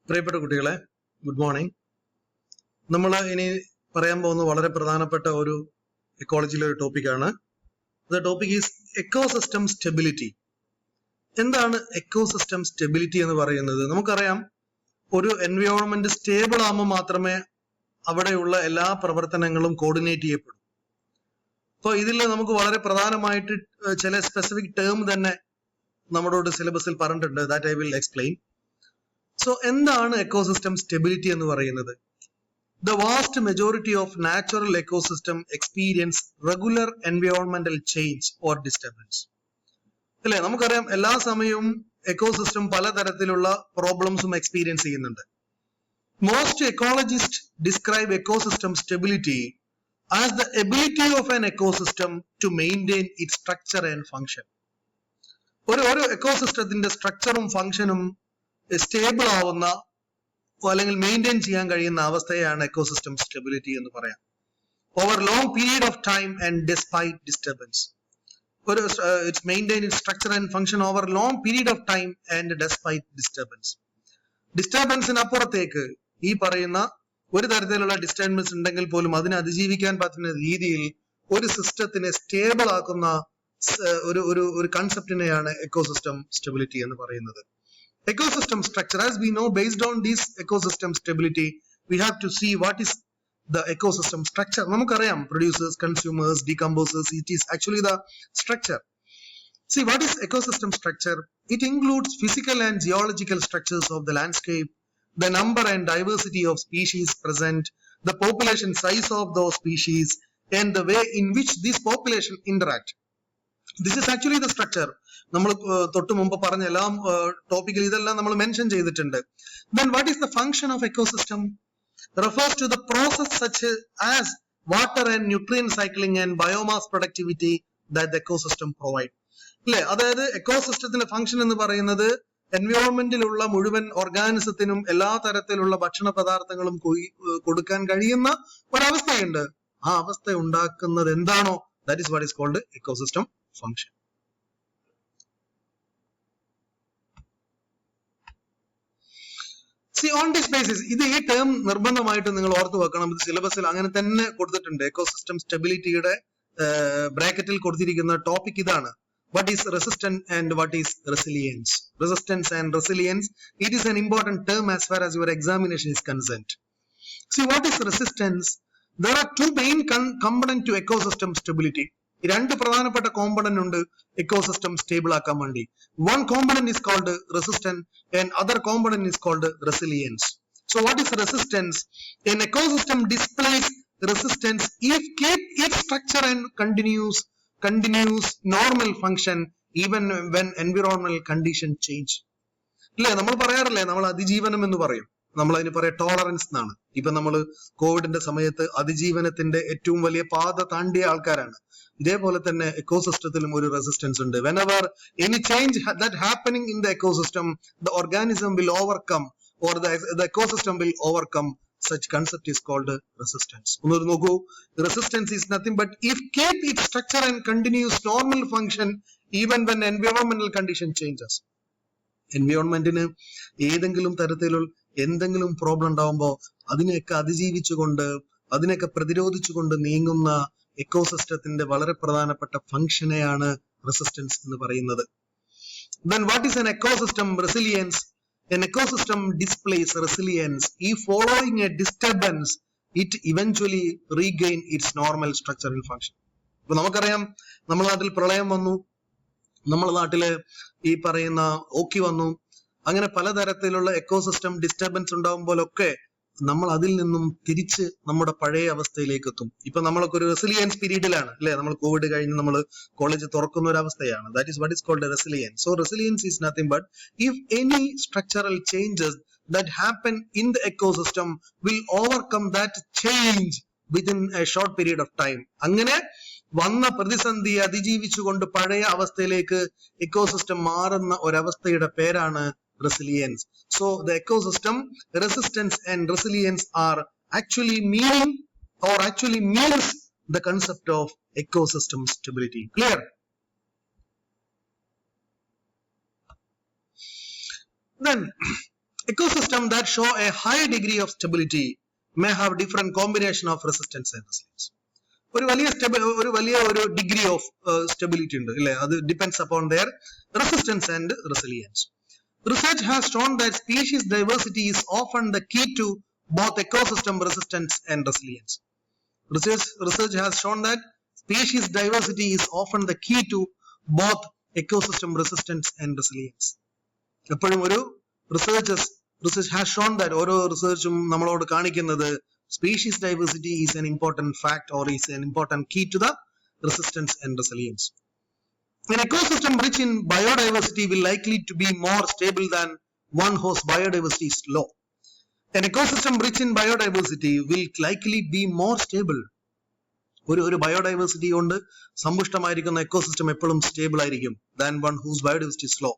പ്രിയപ്പെട്ട കുട്ടികളെ, good morning. നമ്മൾ ഇനി പറയാൻ പോകുന്ന വളരെ പ്രധാനപ്പെട്ട ഒരു എക്കോളജിയിലെ ഒരു ടോപ്പിക്കാണ്. The topic is ecosystem stability. എന്താണ് എക്കോസിസ്റ്റം സ്റ്റെബിലിറ്റി എന്ന് പറയുന്നത്? നമുക്കറിയാം, ഒരു എൻവയോൺമെന്റ് സ്റ്റേബിൾ ആകുമ്പോൾ മാത്രമേ അവിടെയുള്ള എല്ലാ പ്രവർത്തനങ്ങളും കോർഡിനേറ്റ് ചെയ്യപ്പെടൂ. അപ്പോൾ ഇതിൽ നമുക്ക് വളരെ പ്രധാനമായിട്ട് ചില സ്പെസിഫിക് ടേം തന്നെ നമ്മുടെ സിലബസിൽ പറഞ്ഞിട്ടുണ്ട്. That I will explain. So എന്താണ് എക്കോസിസ്റ്റം സ്റ്റെബിലിറ്റി എന്ന് പറയുന്നത്? The vast majority of natural ecosystem experience regular എൻവയോൺമെന്റൽ ചേഞ്ച് ഓർ ഡിസ്റ്റർബൻസ്. അല്ലെ, നമുക്കറിയാം എല്ലാ സമയവും എക്കോസിസ്റ്റം പലതരത്തിലുള്ള പ്രോബ്ലംസും എക്സ്പീരിയൻസ് ചെയ്യുന്നുണ്ട്. Most ecologist describe ecosystem stability as the ability of an ecosystem to maintain it structure and function. ഒരു എക്കോസിസ്റ്റത്തിന്റെ സ്ട്രക്ചറും ഫങ്ഷനും സ്റ്റേബിൾ ആവുന്ന അല്ലെങ്കിൽ മെയിൻറ്റെയിൻ ചെയ്യാൻ കഴിയുന്ന അവസ്ഥയാണ് എക്കോസിസ്റ്റം സ്റ്റെബിലിറ്റി എന്ന് പറയാം. Over long period of time and despite disturbance. Its maintain its structure and function over long period of time and despite disturbance. ഡിസ്റ്റർബൻസിനപ്പുറത്തേക്ക് ഈ പറയുന്ന ഒരു തരത്തിലുള്ള ഡിസ്റ്റർബൻസ് ഉണ്ടെങ്കിൽ പോലും അതിനെ അതിജീവിക്കാൻ പറ്റുന്ന രീതിയിൽ ഒരു സിസ്റ്റത്തിനെ സ്റ്റേബിൾ ആക്കുന്ന ഒരു കൺസെപ്റ്റിനെയാണ് എക്കോസിസ്റ്റം സ്റ്റെബിലിറ്റി എന്ന് പറയുന്നത്. Ecosystem structure, as we know, based on this ecosystem stability, we have to see what is the ecosystem structure. നമുക്കറിയാം, producers, consumers, decomposers, it is actually the structure. See, what is ecosystem structure? It includes physical and geological structures of the landscape, the number and diversity of species present, the population size of those species, and the way in which this population interact. This is actually the structure. നമ്മൾ തൊട്ട് മുമ്പ് പറഞ്ഞ എല്ലാ ടോപ്പിക്കിൽ ഇതെല്ലാം നമ്മൾ mention ചെയ്തിട്ടുണ്ട്. Then what is the function of ecosystem? Refers to the process such as water and nutrient cycling and biomass productivity that the ecosystem provide. അല്ലെ, അതായത് എക്കോസിസ്റ്റത്തിന്റെ ഫംഗ്ഷൻ എന്ന് പറയുന്നത് എൻവയോൺമെന്റിലുള്ള മുഴുവൻ ഓർഗാനിസത്തിനും എല്ലാ തരത്തിലുള്ള ഭക്ഷണ പദാർത്ഥങ്ങളും കൊടുക്കാൻ കഴിയുന്ന ഒരവസ്ഥയുണ്ട്. ആ അവസ്ഥ ഉണ്ടാക്കുന്നത് എന്താണോ, that is what is called ecosystem function. On this basis, ഇത് ഈ ടേം നിർബന്ധമായിട്ട് നിങ്ങൾ ഓർത്ത് വെക്കണം. ഇത് സിലബസിൽ അങ്ങനെ തന്നെ കൊടുത്തിട്ടുണ്ട്. എക്കോസിസ്റ്റം സ്റ്റെബിലിറ്റിയുടെ ബ്രാക്കറ്റിൽ കൊടുത്തിരിക്കുന്ന ടോപ്പിക് ഇതാണ്. What is resistance and what is resilience. Resistance and resilience, it is an important term as far as your examination is concerned. See, what is resistance? There are two main components to ecosystem stability. രണ്ട് പ്രധാനപ്പെട്ട component ഉണ്ട് ecosystem stable ആക്കാൻ വേണ്ടി. One component is called resistance and other component is called resilience. So what is resistance? An ecosystem displays resistance if keep its structure and continues normal function even when environmental condition change. ഇല്ലേ, നമ്മൾ പറയാറില്ലേ, നമ്മൾ അതിജീവനം എന്ന് പറയും. നമ്മൾ അതിന് പറയാം ടോളറൻസ് എന്നാണ്. ഇപ്പൊ നമ്മൾ കോവിഡിന്റെ സമയത്ത് അതിജീവനത്തിന്റെ ഏറ്റവും വലിയ പാത താണ്ടിയ ആൾക്കാരാണ്. ഇതേപോലെ തന്നെ എക്കോസിസ്റ്റത്തിലും ഒരു റെസിസ്റ്റൻസ് ഉണ്ട്. whenever any change that happening in the ecosystem, the organism will overcome or the ecosystem will overcome. Such concept is called resistance. ഒന്നൊരു നോക്കൂ, resistance is nothing but if keep its structure and continues normal function even when environmental condition changes. എൻവയോൺമെന്റിന് ഏതെങ്കിലും തരത്തിലുള്ള എന്തെങ്കിലും problem ഉണ്ടാവുമ്പോൾ അതിനെയൊക്കെ അതിജീവിച്ചുകൊണ്ട് അതിനെയൊക്കെ പ്രതിരോധിച്ചുകൊണ്ട് നീങ്ങുന്ന എക്കോസിസ്റ്റത്തിന്റെ വളരെ പ്രധാനപ്പെട്ട ഫംഗ്ഷനെയാണ് റെസിസ്റ്റൻസ് എന്ന് പറയുന്നത്. Then what is an ecosystem resilience? An ecosystem displays resilience if following a disturbance it eventually regain its normal structural function. ഇപ്പൊ നമുക്കറിയാം, നമ്മുടെ നാട്ടിൽ പ്രളയം വന്നു, നമ്മുടെ നാട്ടില് ഈ പറയുന്ന ഓക്കി വന്നു, അങ്ങനെ പലതരത്തിലുള്ള എക്കോസിസ്റ്റം ഡിസ്റ്റർബൻസ് ഉണ്ടാകുമ്പോഴൊക്കെ നമ്മൾ അതിൽ നിന്നും തിരിച്ച് നമ്മുടെ പഴയ അവസ്ഥയിലേക്ക് എത്തും. ഇപ്പൊ നമ്മളൊക്കെ ഒരു റെസിലിയൻസ് പീരീഡിലാണ്, അല്ലെ? നമ്മൾ കോവിഡ് കഴിഞ്ഞ് നമ്മൾ കോളേജ് തുറക്കുന്ന ഒരു അവസ്ഥയാണ്. That is what is called resilience. So resilience is nothing but if any structural changes that happen in the ecosystem will overcome that change within a short period of time. അങ്ങനെ വന്ന പ്രതിസന്ധി അതിജീവിച്ചുകൊണ്ട് പഴയ അവസ്ഥയിലേക്ക് ecosystem മാറുന്ന ഒരവസ്ഥയുടെ പേരാണ് resilience. So the ecosystem resistance and resilience are actually meaning or actually means the concept of ecosystem stability. Clear? Then Ecosystem that show a high degree of stability may have different combination of resistance and resilience. ഒരു വലിയ degree of stability ഉണ്ട് അല്ലേ? അത് depends upon their resistance and resilience. Research has shown that species diversity is often the key to both ecosystem resistance and resilience. Research has shown that species diversity is often the key to both ecosystem resistance and resilience. എപ്പോഴും ഒരു research has shown that ഓരോ റിസർച്ചും നമ്മളോട് കാണിക്കുന്നത് species diversity is an important fact or is an important key to the resistance and resilience. An ecosystem rich in biodiversity will likely to be more stable than one whose biodiversity is low. An ecosystem rich in biodiversity will likely be more stable. ഒരു biodiversity കൊണ്ട് സമ്പുഷ്ടമായിരിക്കുന്ന ecosystem എപ്പോഴും stable ആയിരിക്കും than one whose biodiversity is low.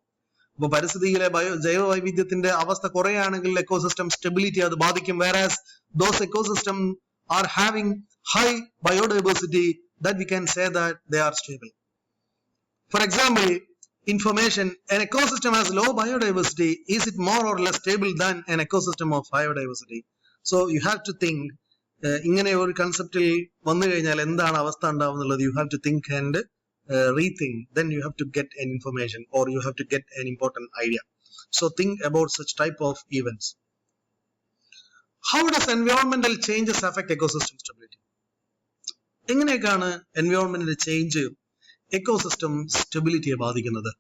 അപ്പൊ പരിസ്ഥിതിയിലെ ജൈവ വൈവിധ്യത്തിന്റെ അവസ്ഥ കുറയാണെങ്കിൽ ecosystem stability അത് ബാധിക്കും. whereas those ecosystem are having high biodiversity, that we can say that they are stable. For example, information, an ecosystem has low biodiversity, is it more or less stable than an ecosystem of high biodiversity? So you have to think, ഇങ്ങനെ ഒരു കൺസെപ്റ്റിൽ വന്നു കഴിഞ്ഞാൽ എന്താണ് അവസ്ഥ ഉണ്ടാവുന്നുള്ളത്, you have to think and rethink, then you have to get an information or you have to get an important idea. So think about such type of events. How does environmental changes affect ecosystem stability? എങ്ങനെയൊക്കെയാണ് environmental change ecosystem stability യെ ബാധിക്കുന്നത്?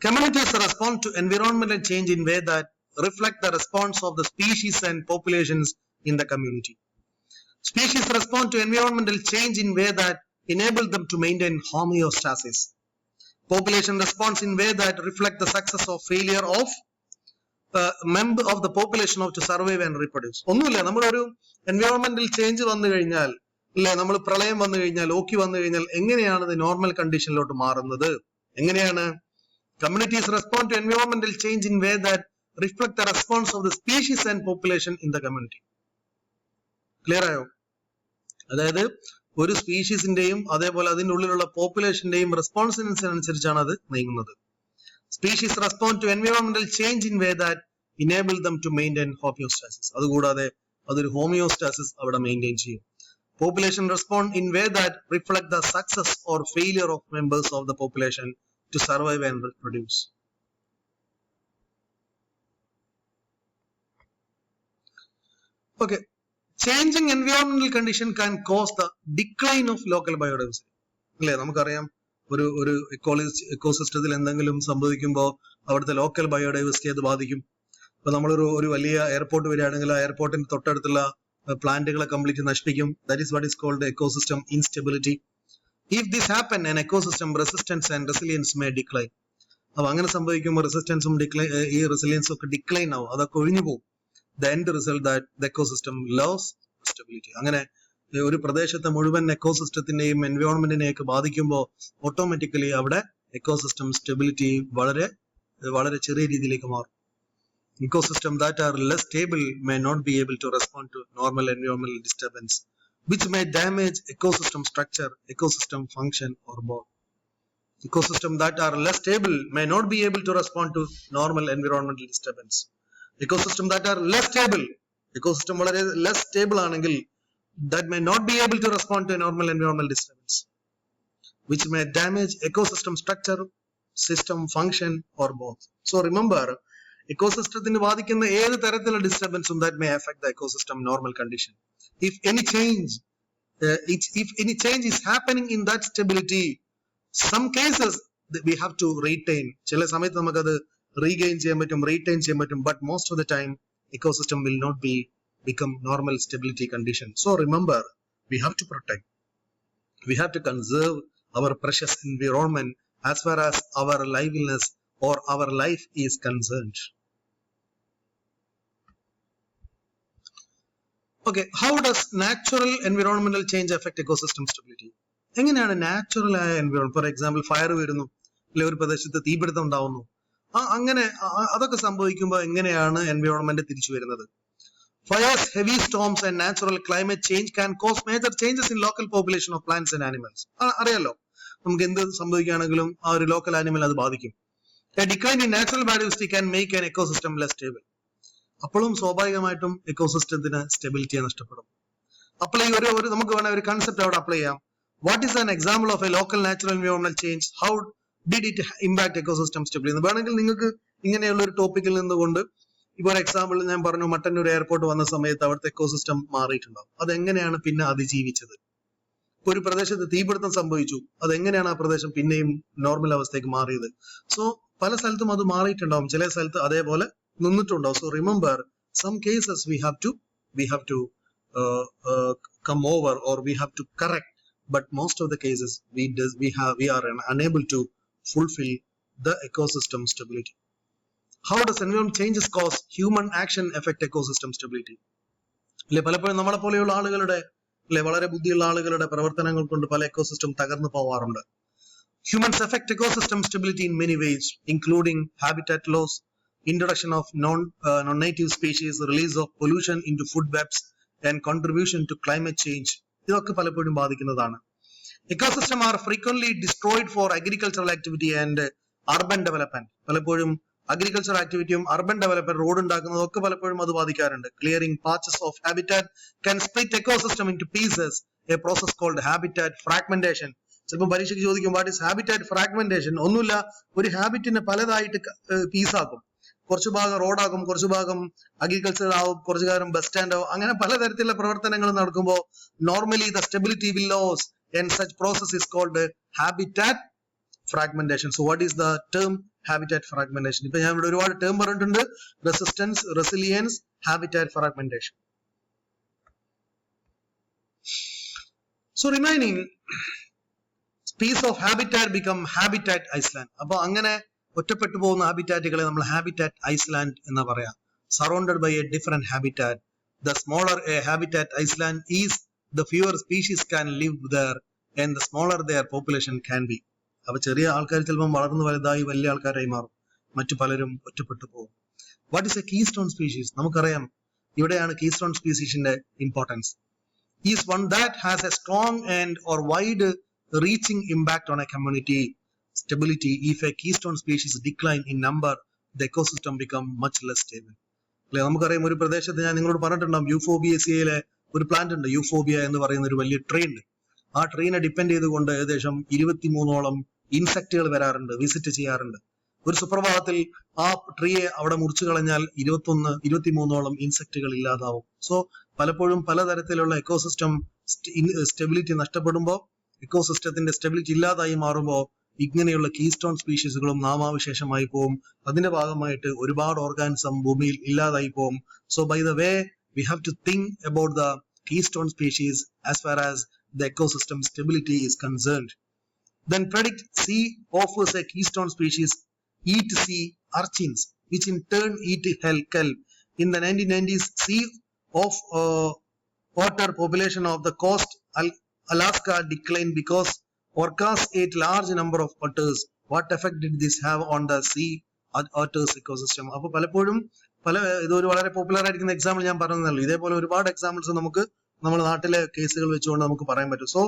Communities respond to environmental change in way that reflect the response of the species and populations in the community. Species respond to environmental change in way that enable them to maintain homeostasis. Population responds in way that reflect the success or failure of member of the population of to survive and reproduce. ഒന്നുമില്ല, നമ്മളൊരു environmental change വന്നു കഴിഞ്ഞാൽ അല്ലെ, നമ്മൾ പ്രളയം വന്നു കഴിഞ്ഞാൽ, ഓക്കി വന്നു കഴിഞ്ഞാൽ എങ്ങനെയാണ് ഇത് നോർമൽ കണ്ടീഷനിലോട്ട് മാറുന്നത്? എങ്ങനെയാണ്? Communities respond to environmental change in way that reflect the response of the species and population in the community. Clear ആയോ? അതായത് ഒരു സ്പീഷീസിന്റെയും അതേപോലെ അതിൻ്റെ ഉള്ളിലുള്ള പോപ്പുലേഷന്റെയും റെസ്പോൺസിനനുസരിച്ചാണ് അത് നീങ്ങുന്നത്. സ്പീഷീസ് റെസ്പോണ്ട് ടു എൻവയോൺമെന്റൽ change in way that enable them to maintain homeostasis. അതുകൂടാതെ അതൊരു ഹോമിയോസ്റ്റാസിസ് അവിടെ മെയിൻറ്റെയിൻ ചെയ്യും. Population respond in way that reflect the success or failure of members of the population to survive and reproduce. Okay, changing environmental condition can cause the decline of local biodiversity. അല്ലേ, നമുക്കറിയാം ഒരു എക്കോസിസ്റ്റത്തിൽ എന്തെങ്കിലും സംഭവിക്കുമ്പോൾ അവിടുത്തെ local biodiversity അത് ബാധിക്കും. ഇപ്പൊ നമ്മളൊരു വലിയ എയർപോർട്ട് വരികയാണെങ്കിൽ ആ എയർപോർട്ടിന് തൊട്ടടുത്തുള്ള പ്ലാന്റുകളെ കംപ്ലീറ്റ് നശിപ്പിക്കും. That is what is called ecosystem instability. If this happen an ecosystem resistance and resilience may decline. അപ്പൊ അങ്ങനെ സംഭവിക്കുമ്പോൾ റെസിസ്റ്റൻസും ഈ റെസിലിയൻസും ഒക്കെ ഡിക്ലൈൻ ആവും, അതൊക്കെ ഒഴിഞ്ഞു പോകും. The end result that the ecosystem loss stability. അങ്ങനെ ഒരു പ്രദേശത്തെ മുഴുവൻ എക്കോസിസ്റ്റത്തിന്റെയും എൻവയോൺമെന്റിനെയും ഒക്കെ ബാധിക്കുമ്പോൾ ഓട്ടോമാറ്റിക്കലി അവിടെ എക്കോസിസ്റ്റം സ്റ്റെബിലിറ്റി വളരെ വളരെ ചെറിയ രീതിയിലേക്ക് മാറും. Ecosystem that are less stable may not be able to respond to normal environmental disturbance, which may damage ecosystem structure, ecosystem function, or both. Ecosystem that are less stable may not be able to respond to normal environmental disturbance. Ecosystem that are less stable, ecosystem വളരെ less stable ആണെങ്കിൽ that may not be able to respond to a normal environmental disturbance, which may damage ecosystem structure, system function, or both. So remember, എക്കോസിസ്റ്റത്തിന് ബാധിക്കുന്ന ഏത് തരത്തിലുള്ള ഡിസ്റ്റർബൻസും that may affect the ecosystem normal condition. If any change is happening in that stability, some cases we have to retain. ചില സമയത്ത് നമുക്കത് regain ചെയ്യാൻ പറ്റും, retain ചെയ്യാൻ പറ്റും, but most of the time ecosystem will not become normal stability condition. So remember, we have to protect, we have to conserve our precious environment as far as our liveliness or our life is concerned. Okay, how does natural environmental change affect ecosystem stability? എങ്ങനെയാണ് natural ആയ environment, for example fire വരുന്നു, അല്ലെ ഒരു പ്രദേശത്ത് തീപിടുത്തം ഉണ്ടാവുന്നു, അങ്ങനെ അതൊക്കെ സംഭവിക്കുമ്പോൾ എങ്ങനെയാണ് എൻവയോൺമെന്റ് തിരിച്ചു വരുന്നത്? Fires, heavy storms and natural climate change can cause major changes in local population of plants and animals. അറിയാലോ, നമുക്ക് എന്ത് സംഭവിക്കുകയാണെങ്കിലും ആ ഒരു ലോക്കൽ ആനിമൽ അത് ബാധിക്കും. A decline in natural biodiversity can make an ecosystem less stable. അപ്പോഴും സ്വാഭാവികമായിട്ടും എക്കോസിസ്റ്റത്തിന് സ്റ്റെബിലിറ്റിയെ നഷ്ടപ്പെടും. അപ്പോൾ ഈ ഒരു നമുക്ക് വേണേൽ ഒരു കൺസെപ്റ്റ് അവിടെ അപ്ലൈ ചെയ്യാം. What is an example of A local natural environment change, how did it impact ecosystem stability? വേണമെങ്കിൽ നിങ്ങൾക്ക് ഇങ്ങനെയുള്ള ഒരു ടോപ്പിക്കിൽ നിന്നുകൊണ്ട് ഇപ്പൊ ഒരു എക്സാമ്പിൾ ഞാൻ പറഞ്ഞു, മട്ടന്നൂർ എയർപോർട്ട് വന്ന സമയത്ത് അവിടുത്തെ എക്കോസിസ്റ്റം മാറിയിട്ടുണ്ടാവും. അതെങ്ങനെയാണ് പിന്നെ അതിജീവിച്ചത്? ഇപ്പൊ ഒരു പ്രദേശത്ത് തീപിടുത്തം സംഭവിച്ചു, അതെങ്ങനെയാണ് ആ പ്രദേശം പിന്നെയും നോർമൽ അവസ്ഥയ്ക്ക് മാറിയത്? സോ പല സ്ഥലത്തും അത് മാറിയിട്ടുണ്ടാവും, ചില സ്ഥലത്ത് അതേപോലെ നിന്നിട്ടുണ്ടാവും. So remember, some cases we have to come over or we have to correct, but most of the cases we are unable to fulfill the ecosystem stability. How does environment changes cause human action affect ecosystem stability? അല്ലെ, പലപ്പോഴും നമ്മളെ പോലെയുള്ള ആളുകളുടെ വളരെ ബുദ്ധിയുള്ള ആളുകളുടെ പ്രവർത്തനങ്ങൾ കൊണ്ട് പല എക്കോസിസ്റ്റം തകർന്നു പോവാറുണ്ട്. Humans affect ecosystem stability in many ways, including habitat loss, introduction of non-native species, release of pollution into food webs, and contribution to climate change. ഇതൊക്കെ പലപ്പോഴും ബാധിക്കുന്നതാണ്. Ecosystem are frequently destroyed for agricultural activity and urban development. പലപ്പോഴും agriculture ആക്ടിവിറ്റിയും urban development, road ഉണ്ടാക്കുന്നതും ഒക്കെ പലപ്പോഴും അത് ബാധിക്കാറുണ്ട്. Clearing patches of habitat can split ecosystem into pieces, a process called habitat fragmentation. ചിലപ്പോൾ പരീക്ഷയ്ക്ക് ചോദിക്കും, വാട്ട് ഇസ് ഹാബിറ്റാറ്റ് ഫ്രാഗ്മെന്റേഷൻ? ഒന്നുമില്ല, ഒരു ഹാബിറ്റിനെ പലതായിട്ട് പീസാക്കും. കുറച്ചു ഭാഗം റോഡാകും, കുറച്ചു ഭാഗം അഗ്രികൾച്ചർ ആവും, കുറച്ചു കാലം ബസ് സ്റ്റാൻഡ് ആവും. അങ്ങനെ പലതരത്തിലുള്ള പ്രവർത്തനങ്ങൾ നടക്കുമ്പോൾ normally the stability will loss and such process is called habitat fragmentation. So what is the term habitat fragmentation? ഇപ്പൊ ഞാൻ ഇവിടെ ഒരുപാട് ടേം പറഞ്ഞിട്ടുണ്ട്: resistance, resilience, habitat fragmentation. So remaining piece of habitat become habitat island. അപ്പൊ അങ്ങനെ ഒറ്റപ്പെട്ടു പോകുന്ന ഹാബിറ്റാറ്റുകളെ നമ്മൾ ഹാബിറ്റാറ്റ് ഐസ്ലാൻഡ് എന്ന് പറയാം. Surrounded by a different habitat. The smaller a habitat island is, the fewer species can live there and the smaller their population can be. അപ്പൊ ചെറിയ ആൾക്കാർ ചിലപ്പോൾ വളർന്നു വലുതായി വലിയ ആൾക്കാരായി മാറും, മറ്റു പലരും ഒറ്റപ്പെട്ടു പോകും. What is a keystone species? നമുക്കറിയാം, ഇവിടെയാണ് കീസ്റ്റോൺ സ്പീഷീസിന്റെ importance. Is one that has a strong and or wide reaching impact on a community stability. If a keystone species decline in number, the ecosystem become much less stable. അല്ലെ, നമുക്കറിയാം, ഒരു പ്രദേശത്ത് ഞാൻ നിങ്ങളോട് പറഞ്ഞിട്ടുണ്ടാവും, യൂഫോബിയസിയയിലെ ഒരു പ്ലാന്റ് ഉണ്ട്, യൂഫോബിയ എന്ന് പറയുന്ന ഒരു വലിയ ട്രീ ഉണ്ട്. ആ ട്രീനെ ഡിപ്പെൻഡ് ചെയ്തുകൊണ്ട് ഏകദേശം 23ഓളം ഇൻസെക്റ്റുകൾ വരാറുണ്ട്, വിസിറ്റ് ചെയ്യാറുണ്ട്. ഒരു സുപ്രഭാതത്തിൽ ആ ട്രീയെ അവിടെ മുറിച്ചു കളഞ്ഞാൽ 23ഓളം ഇൻസെക്റ്റുകൾ ഇല്ലാതാവും. സോ പലപ്പോഴും പലതരത്തിലുള്ള എക്കോസിസ്റ്റം സ്റ്റെബിലിറ്റി നഷ്ടപ്പെടുമ്പോൾ, എക്കോസിസ്റ്റത്തിന്റെ സ്റ്റെബിലിറ്റി ഇല്ലാതായി മാറുമ്പോൾ ഇങ്ങനെയുള്ള കീസ്റ്റോൺ സ്പീഷീസുകളും നാമാവിശേഷമായി പോവും. അതിന്റെ ഭാഗമായിട്ട് ഒരുപാട് ഓർഗാനിസം ഭൂമിയിൽ ഇല്ലാതായി പോവും. So by the way we have to think about the keystone species as far as the ecosystem stability is concerned. Then predict sea offers a keystone species eat sea urchins, which in turn eat kelp. In the 1990s, sea of otter population of the coast Alaska declined because orcas ate large number of otters. What effect did this have on the sea otters ecosystem? അപ്പോൾ പലപ്പോഴും ഇതൊരു വളരെ popular ആയിരിക്കുന്ന example ഞാൻ പറഞ്ഞതല്ലോ. ഇതേപോലെ ഒരുപാട് examples നമുക്ക് നമ്മുടെ നാട്ടിലെ കേസുകൾ വെച്ചുകൊണ്ട് നമുക്ക് പറയാൻ പറ്റും. So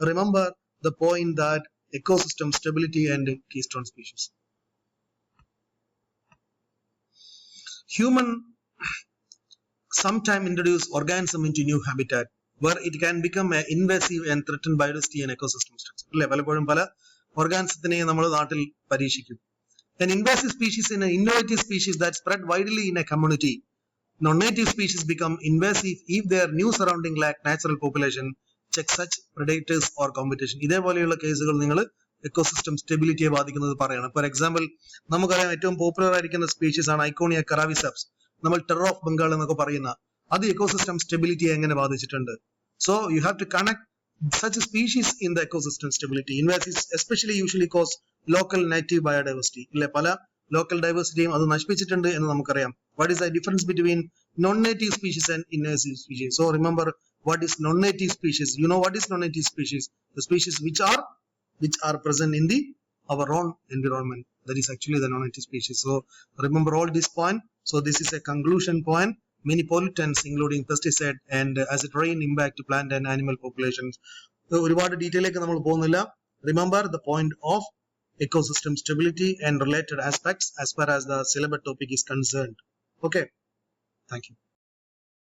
remember the point that ecosystem stability and keystone species. Human sometime introduce organism into new habitat where it can become an invasive and threaten biodiversity and ecosystem structure. അല്ലെ, പലപ്പോഴും പല ഓർഗാനിസത്തിനെ നമ്മുടെ നാട്ടിൽ പരീക്ഷിക്കും. An invasive species in an innovative species that spread widely in a community. Non-native species become invasive if their new surrounding lack natural population. Check such predators or competition. ഇതേപോലെയുള്ള കേസുകൾ നിങ്ങൾ ecosystem സ്റ്റെബിലിറ്റിയെ ബാധിക്കുന്നത് പറയണം. ഫോർ എക്സാമ്പിൾ, നമുക്കറിയാം ഏറ്റവും popular ആയിരിക്കുന്ന species ആണ് ഐക്കോണിയ കറാവിസെപ്സ്. നമ്മൾ ടെറർ ഓഫ് ബംഗാൾ എന്നൊക്കെ പറയുന്ന അത് എക്കോസിസ്റ്റം സ്റ്റെബിലിറ്റിയെ എങ്ങനെ ബാധിച്ചിട്ടുണ്ട്? So you have to connect such species in the ecosystem stability. Invasives especially usually cause local native biodiversity. ഇല്ലേ, പല ലോക്കൽ ഡൈവേഴ്സിറ്റിയും അത് നശിപ്പിച്ചിട്ടുണ്ട് എന്ന് നമുക്കറിയാം. What is the difference between non-native species and invasive species? So remember, what is non-native species? You know what is non-native species? The species which are present in our own environment. That is actually the non-native species. So remember all this point. So this is a conclusion point. Many pollutants including pesticide and acid rain impact to plant and animal populations. So ഒരുപാട് ഡീറ്റെയിലേക്ക് നമ്മൾ പോകുന്നില്ല. Remember the point of ecosystem stability and related aspects as far as the syllabus topic is concerned. Okay. Thank you.